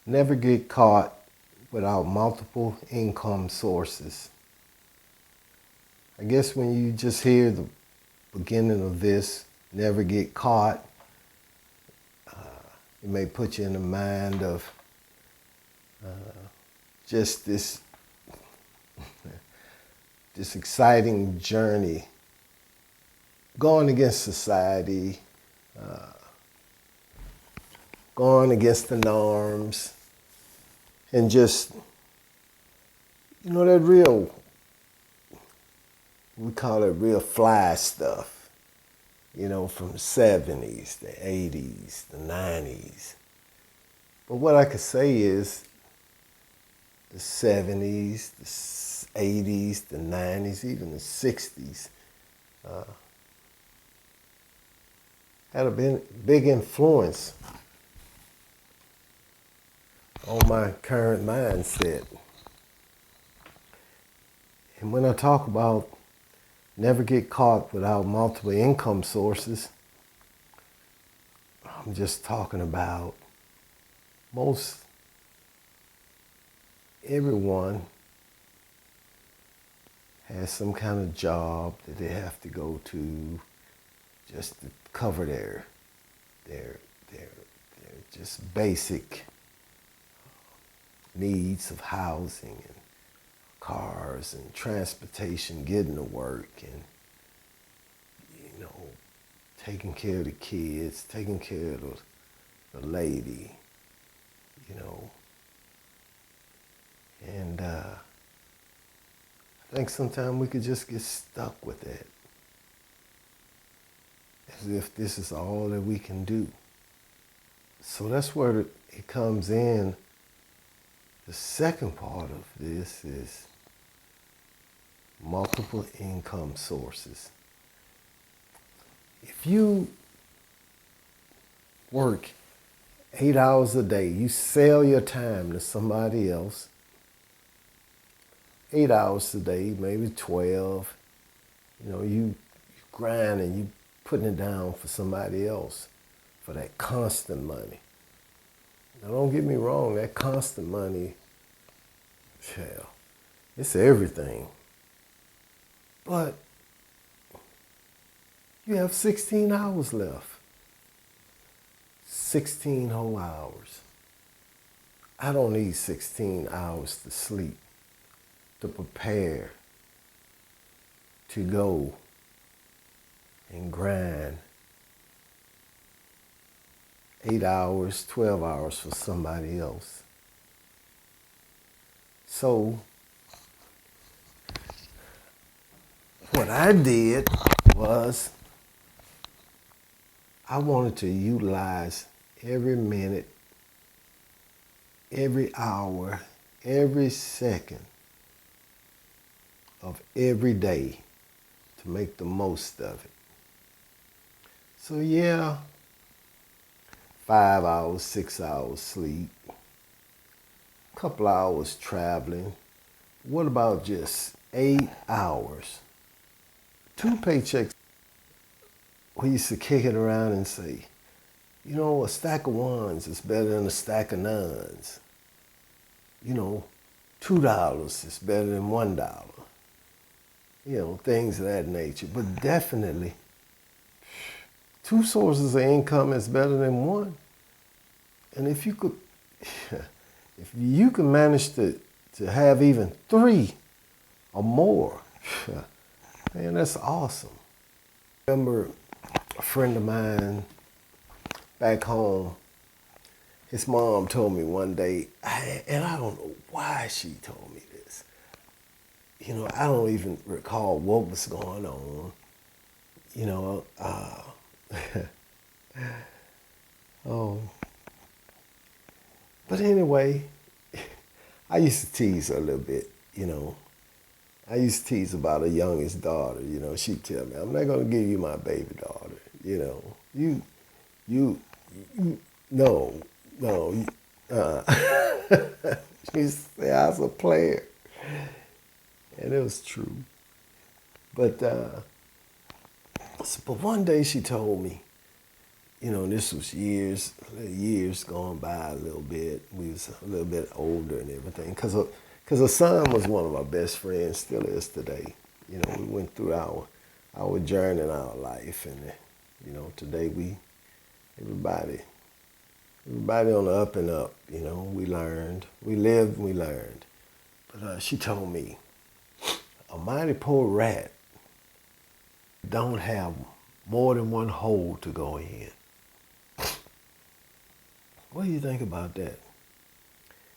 Never get caught without multiple income sources. I guess when you just hear the beginning of this, never get caught, it may put you in the mind of just this exciting journey, going against society, going against the norms, and just, that real, we call it real fly stuff, from the 70s, the 80s, the 90s. But what I could say is the 70s, the 80s, the 90s, even the 60s had a big influence on my current mindset. And when I talk about never get caught without multiple income sources, I'm just talking about most everyone has some kind of job that they have to go to just to cover their just basic needs of housing and cars and transportation, getting to work, and taking care of the kids, taking care of the lady, and I think sometimes we could just get stuck with that, as if this is all that we can do. So that's where it comes in. The second part of this is multiple income sources. If you work 8 hours a day, you sell your time to somebody else, 8 hours a day, maybe 12, you grind and you putting it down for somebody else for that constant money. Now don't get me wrong, that constant money, hell, it's everything. But you have 16 hours left. 16 whole hours. I don't need 16 hours to sleep, to prepare, to go and grind 8 hours, 12 hours for somebody else. So what I did was I wanted to utilize every minute, every hour, every second of every day to make the most of it. So yeah, 5 hours, 6 hours sleep, a couple hours traveling. What about just 8 hours? 2 paychecks. We used to kick it around and say, a stack of ones is better than a stack of nones. $2 is better than $1. Things of that nature. But definitely, 2 sources of income is better than 1. And if you could manage to have even 3 or more, man, that's awesome. I remember a friend of mine back home, his mom told me one day, and I don't know why she told me this. I don't even recall what was going on. Oh. But anyway, I used to tease her a little bit, I used to tease about her youngest daughter, she'd tell me, I'm not going to give you my baby daughter, no. She used to say I was a player. And it was true. But one day she told me, this was years going by a little bit. We was a little bit older and everything. Because her son was one of my best friends, still is today. We went through our journey in our life. And, today everybody on the up and up. We learned. We lived and we learned. But she told me, a mighty poor rat don't have more than one hole to go in. What do you think about that?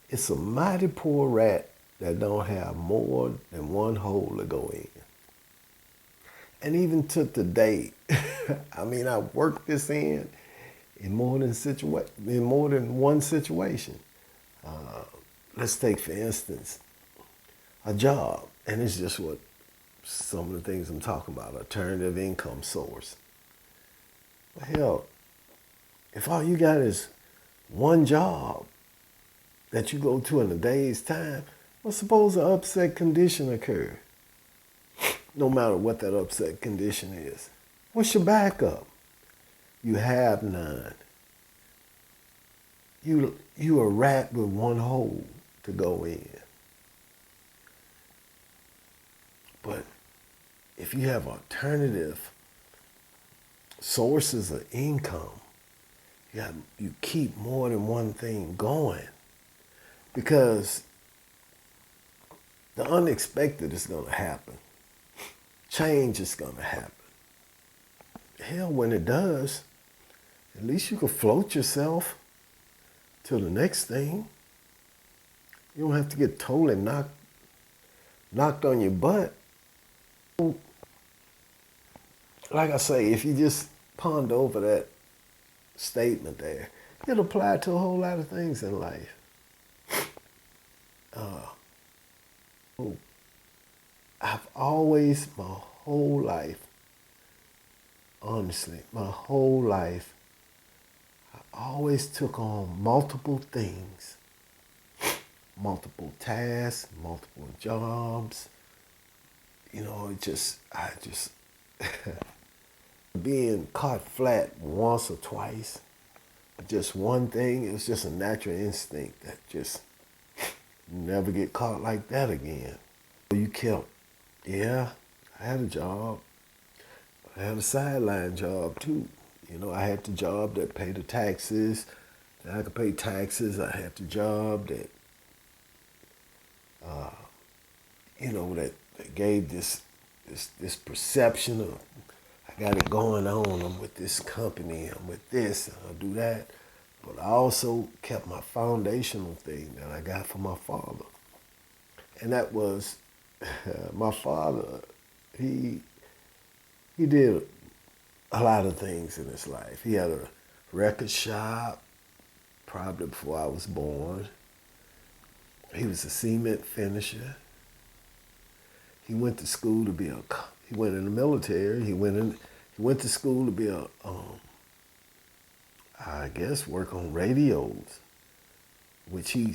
It's a mighty poor rat that don't have more than one hole to go in. And even to today, I worked this in more than one situation. Let's take, for instance, a job. And it's just what some of the things I'm talking about, alternative income source. Well, hell, if all you got is one job that you go to in a day's time, well, suppose an upset condition occur. No matter what that upset condition is. What's your backup? You have none. You a rat with one hole to go in. But if you have alternative sources of income, you keep more than one thing going, because the unexpected is going to happen. Change is going to happen. Hell, when it does, at least you can float yourself to the next thing. You don't have to get totally knocked on your butt. Like I say, if you just ponder over that statement there, it applies to a whole lot of things in life. I've always, my whole life, honestly, my whole life, I always took on multiple things, multiple tasks, multiple jobs. I just being caught flat once or twice, just one thing, it was just a natural instinct that just never get caught like that again. You kept, I had a job. I had a sideline job too. I had the job that paid the taxes, that I could pay taxes. I had the job that, that gave this perception of, I got it going on. I'm with this company. I'm with this. I'll do that. But I also kept my foundational thing that I got from my father. And that was, my father, he did a lot of things in his life. He had a record shop, probably before I was born. He was a cement finisher. He went to school to be he went in the military. He went to school to be work on radios, which he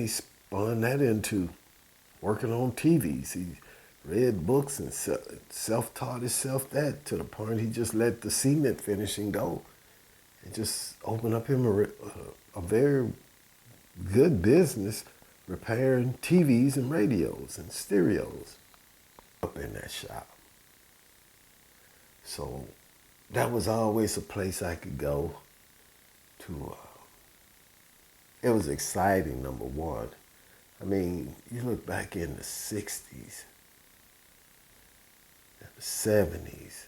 spun that into working on TVs. He read books and self-taught himself that, to the point he just let the cement finishing go. It just opened up him a very good business repairing TVs and radios and stereos up in that shop. So that was always a place I could go to. It was exciting, number one. You look back in the 60s, the 70s,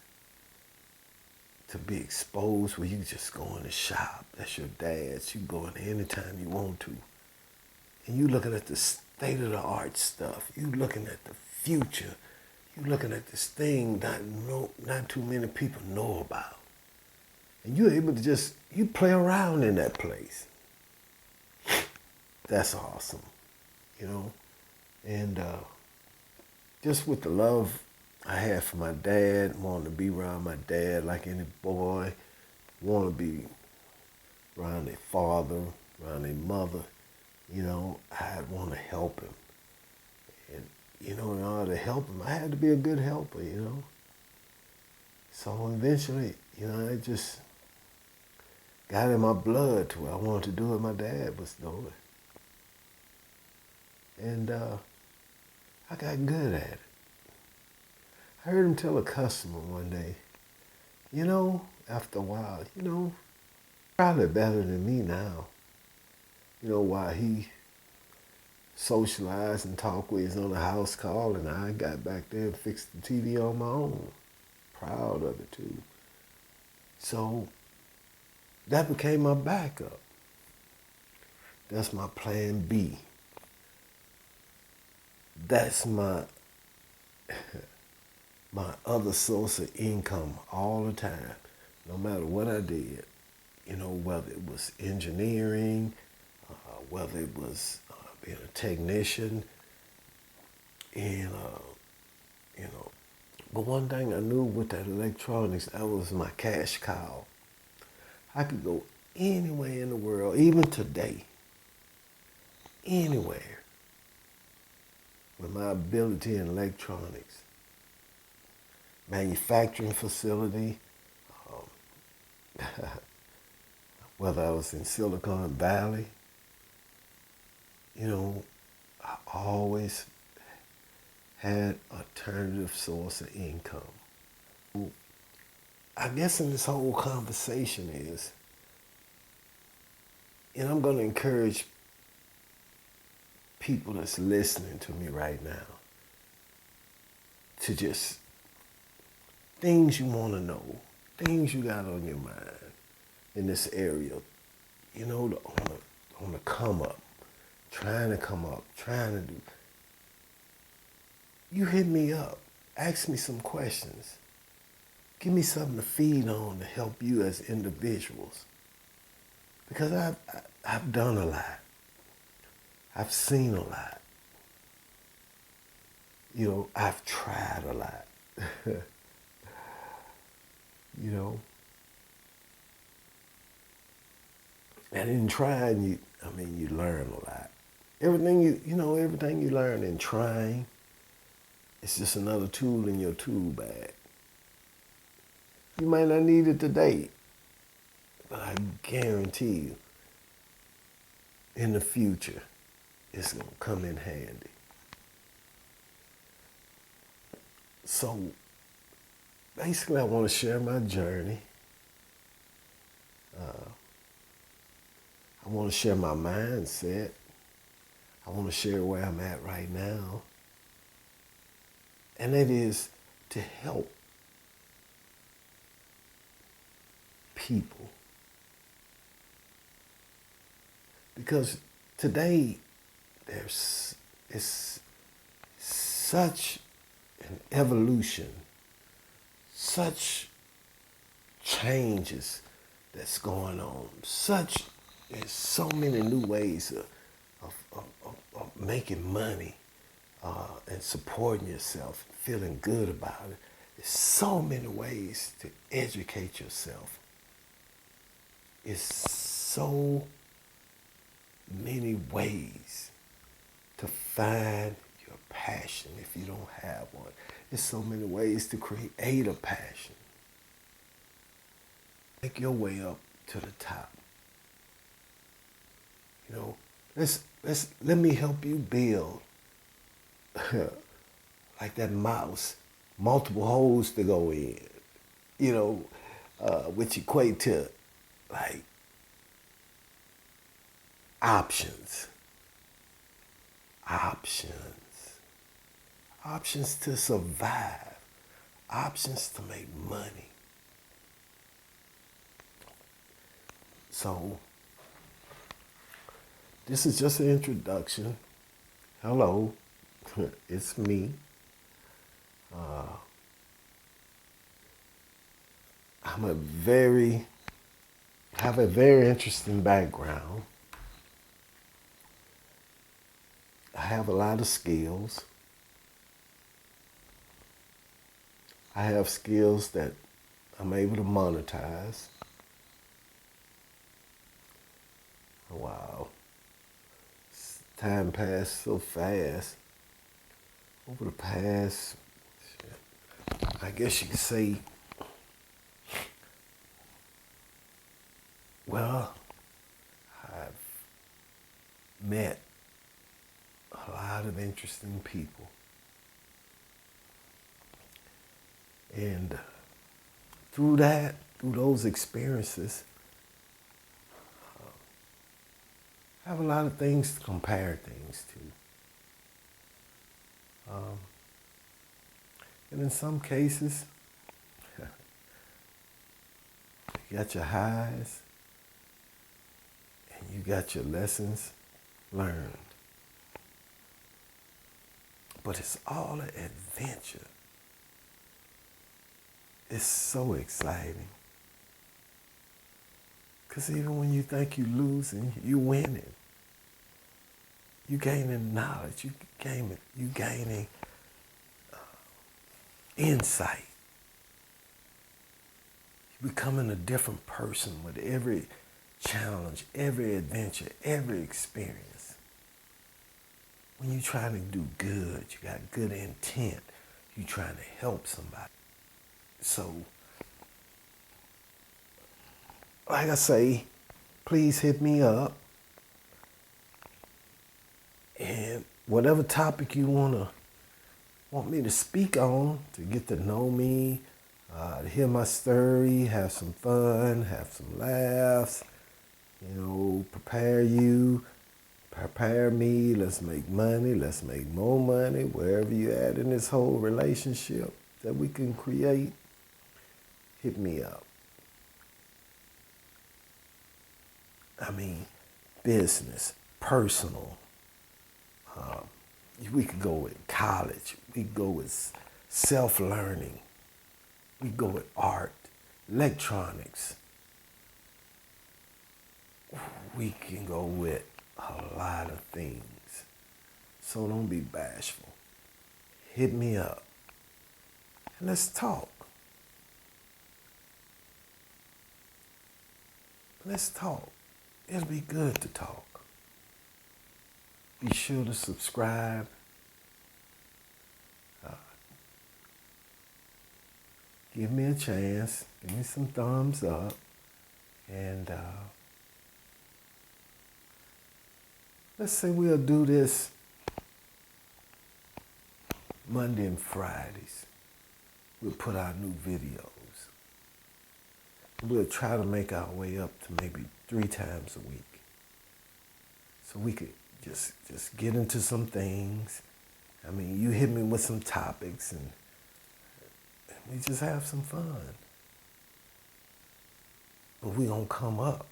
to be exposed where you just go in the shop. That's your dad's. You go in anytime you want to. And you looking at the state-of-the-art stuff. You looking at the future. You looking at this thing that not too many people know about. And you're able to you play around in that place. That's awesome, And just with the love I had for my dad, wanting to be around my dad like any boy, want to be around their father, around their mother, I want to help him. And, in order to help him, I had to be a good helper, So eventually, got in my blood to where I wanted to do what my dad was doing. And I got good at it. I heard him tell a customer one day, after a while, probably better than me now. While he socialized and talked with us on a house call, and I got back there and fixed the TV on my own. Proud of it too. So that became my backup. That's my plan B. That's my other source of income all the time, no matter what I did. Whether it was engineering, whether it was being a technician, and But one thing I knew with that electronics, that was my cash cow. I could go anywhere in the world, even today, anywhere, with my ability in electronics. Manufacturing facility, whether I was in Silicon Valley, I always had alternative source of income. I guess in this whole conversation is, and I'm going to encourage people that's listening to me right now to just, things you want to know, things you got on your mind in this area, on the come up, trying to do. You hit me up, ask me some questions. Give me something to feed on to help you as individuals. Because I've done a lot. I've seen a lot. I've tried a lot. And in trying, you learn a lot. Everything you learn in trying, it's just another tool in your tool bag. You might not need it today, but I guarantee you, in the future, it's going to come in handy. So, basically, I want to share my journey. I want to share my mindset. I want to share where I'm at right now. And that is to help people. Because today, it's such an evolution, such changes that's going on, there's so many new ways of making money and supporting yourself, feeling good about it. There's so many ways to educate yourself. It's so many ways to find your passion if you don't have one. There's so many ways to create a passion. Make your way up to the top. Let me help you build like that mouse, multiple holes to go in, which equate to like options to survive, options to make money. So, this is just an introduction. Hello, it's me. I have a very interesting background. I have a lot of skills. I have skills that I'm able to monetize. Wow. Time passed so fast. Over the past, I guess you could say, Well, I've met a lot of interesting people. And through those experiences, I have a lot of things to compare things to. And in some cases, you got your highs and you got your lessons learned. But it's all an adventure. It's so exciting. Because even when you think you're losing, you're winning. You're gaining knowledge. You're gaining insight. You're becoming a different person with every challenge, every adventure, every experience. When you're trying to do good, you got good intent. You're trying to help somebody. So, like I say, please hit me up. And whatever topic you want me to speak on, to get to know me, to hear my story, have some fun, have some laughs, prepare me, let's make money, let's make more money, wherever you're at in this whole relationship that we can create, hit me up. I mean, business, personal. We could go with college. We could go with self-learning. We could go with art, electronics. We can go with a lot of things. So don't be bashful. Hit me up and let's talk. Let's talk. It'll be good to talk. Be sure to subscribe. Give me a chance. Give me some thumbs up. And let's say we'll do this Monday and Fridays. We'll put out new videos. We'll try to make our way up to maybe 3 times a week. So we could just get into some things. I mean, you hit me with some topics and we just have some fun. But we gonna come up.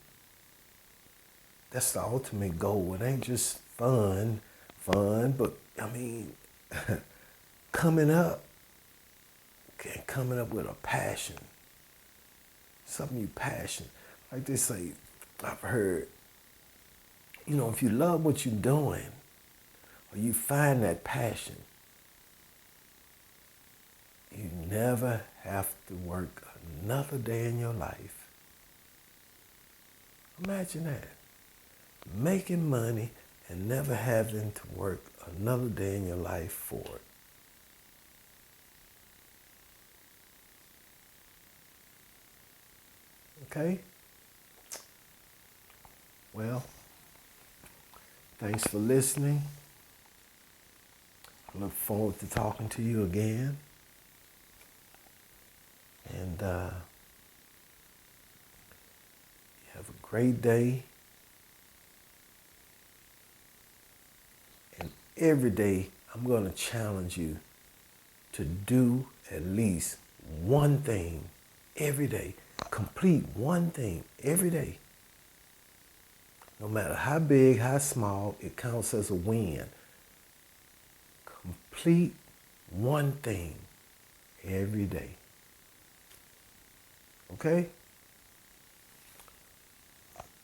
That's the ultimate goal. It ain't just fun, but I mean, coming up with a passion. Something you passionate. Like they say, I've heard, if you love what you're doing, or you find that passion, you never have to work another day in your life. Imagine that. Making money and never having to work another day in your life for it. Okay? Well, thanks for listening. I look forward to talking to you again. And have a great day. And every day, I'm going to challenge you to do at least one thing every day. Complete one thing every day. No matter how big, how small, it counts as a win. Complete one thing every day. Okay?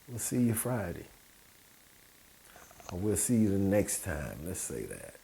We'll see you Friday. Or we'll see you the next time. Let's say that.